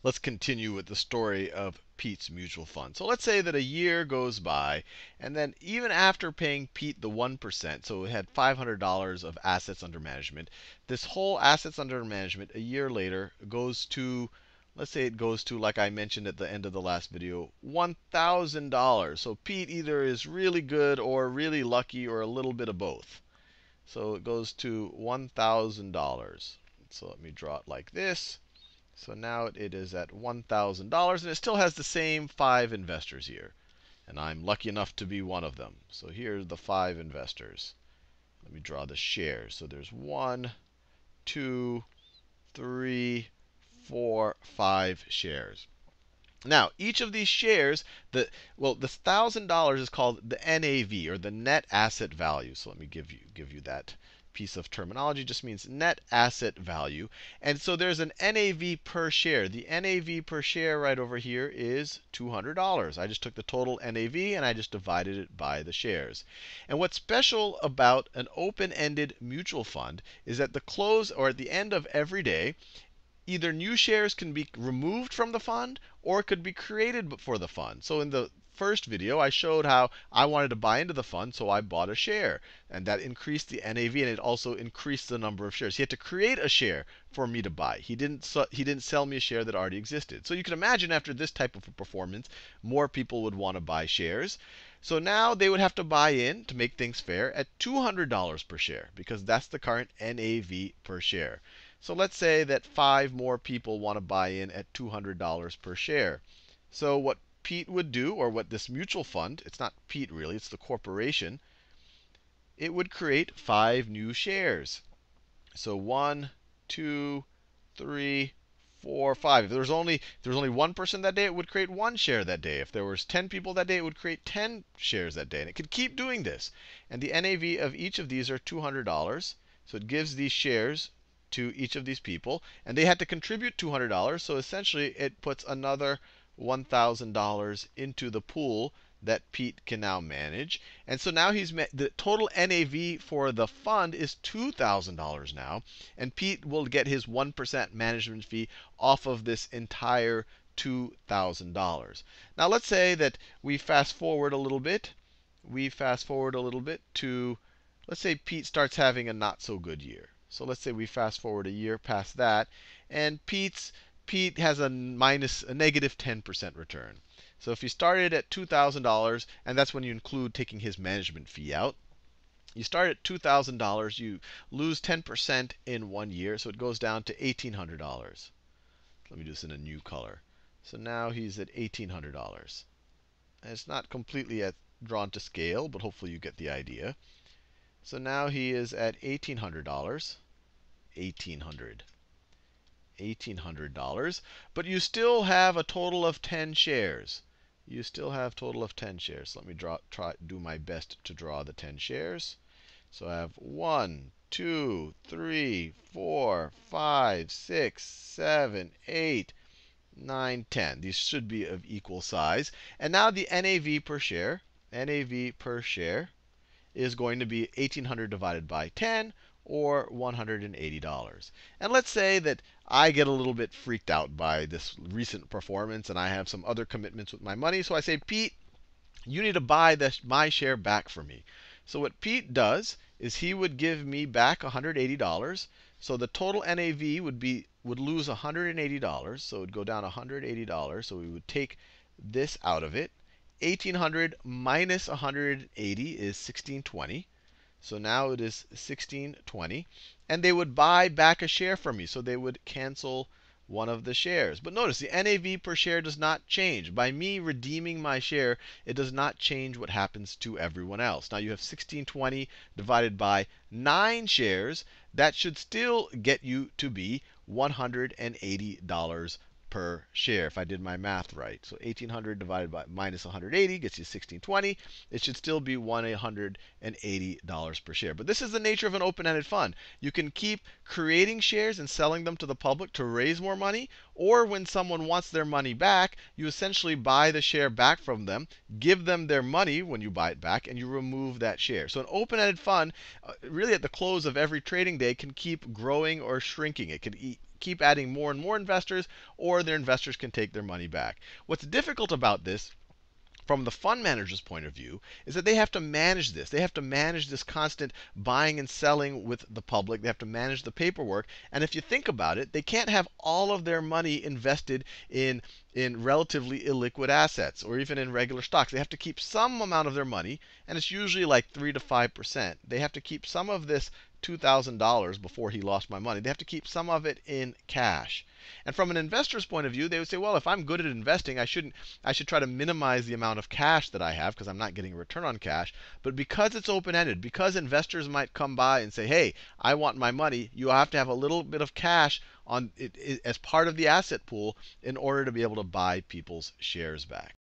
let's continue with the story of Pete's mutual fund. So let's say that a year goes by, and then even after paying Pete the 1%, so it had $500 of assets under management, this whole assets under management a year later goes to, let's say it goes to, like I mentioned at the end of the last video, $1,000. So Pete either is really good or really lucky or a little bit of both. So it goes to $1,000. So let me draw it like this. So now it is at $1,000, and it still has the same 5 investors here. And I'm lucky enough to be one of them. So here's the 5 investors. Let me draw the shares. So there's 1, 2, 3, 4, 5 shares. Now, each of these shares, the $1,000 is called the NAV, or the net asset value. So let me give you that piece of terminology. Just means net asset value. And so there's an NAV per share. The NAV per share right over here is $200. I just took the total NAV and I just divided it by the shares. And what's special about an open-ended mutual fund is at the close or at the end of every day, either new shares can be removed from the fund or it could be created for the fund. So in the first video, I showed how I wanted to buy into the fund, so I bought a share. And that increased the NAV, and it also increased the number of shares. He had to create a share for me to buy. He didn't sell me a share that already existed. So you can imagine after this type of a performance, more people would want to buy shares. So now they would have to buy in, to make things fair, at $200 per share, because that's the current NAV per share. So let's say that 5 more people want to buy in at $200 per share. So what Pete would do, or what this mutual fund, it's not Pete really, it's the corporation, it would create 5 new shares. So 1, 2, 3, 4, 5. If there was only one person that day, it would create 1 share that day. If there was 10 people that day, it would create 10 shares that day. And it could keep doing this. And the NAV of each of these are $200. So it gives these shares to each of these people. And they had to contribute $200. So essentially, it puts another $1,000 into the pool that Pete can now manage. And so now the total NAV for the fund is $2,000 now. And Pete will get his 1% management fee off of this entire $2,000. Now let's say that we fast forward a little bit. We fast forward a little bit to, let's say Pete starts having a not so good year. So let's say we fast forward a year past that, and Pete has a negative 10% return. So if you started at $2,000, and that's when you include taking his management fee out, you start at $2,000, you lose 10% in 1 year, so it goes down to $1,800. Let me do this in a new color. So now he's at $1,800. And it's not completely drawn to scale, but hopefully you get the idea. So now he is at $1,800. $1,800. But you still have a total of 10 shares. You still have a total of 10 shares. Let me do my best to draw the 10 shares. So I have 1, 2, 3, 4, 5, 6, 7, 8, 9, 10. These should be of equal size. And now the NAV per share is going to be 1,800 divided by 10, or $180. And let's say that I get a little bit freaked out by this recent performance, and I have some other commitments with my money. So I say, Pete, you need to buy my share back for me. So what Pete does is he would give me back $180. So the total NAV would lose $180. So it would go down $180. So we would take this out of it. 1,800 minus 180 is 1,620. So now it is 1,620. And they would buy back a share from me. So they would cancel one of the shares. But notice the NAV per share does not change. By me redeeming my share, it does not change what happens to everyone else. Now you have 1,620 divided by 9 shares. That should still get you to be $180 per share, if I did my math right. So 1,800 divided by minus 180 gets you 1,620. It should still be $180 per share. But this is the nature of an open-ended fund. You can keep creating shares and selling them to the public to raise more money, or when someone wants their money back, you essentially buy the share back from them, give them their money when you buy it back, and you remove that share. So an open-ended fund, really at the close of every trading day, can keep growing or shrinking. It can keep adding more and more investors, or their investors can take their money back. What's difficult about this from the fund manager's point of view is that they have to manage this. They have to manage this constant buying and selling with the public. They have to manage the paperwork. And if you think about it, they can't have all of their money invested in relatively illiquid assets or even in regular stocks. They have to keep some amount of their money, and it's usually like 3 to 5%. They have to keep some of this $2,000 before he lost my money. They have to keep some of it in cash. And from an investor's point of view, they would say, well, if I'm good at investing, I should try to minimize the amount of cash that I have because I'm not getting a return on cash. But because it's open-ended, because investors might come by and say, hey, I want my money, you have to have a little bit of cash on it as part of the asset pool in order to be able to buy people's shares back.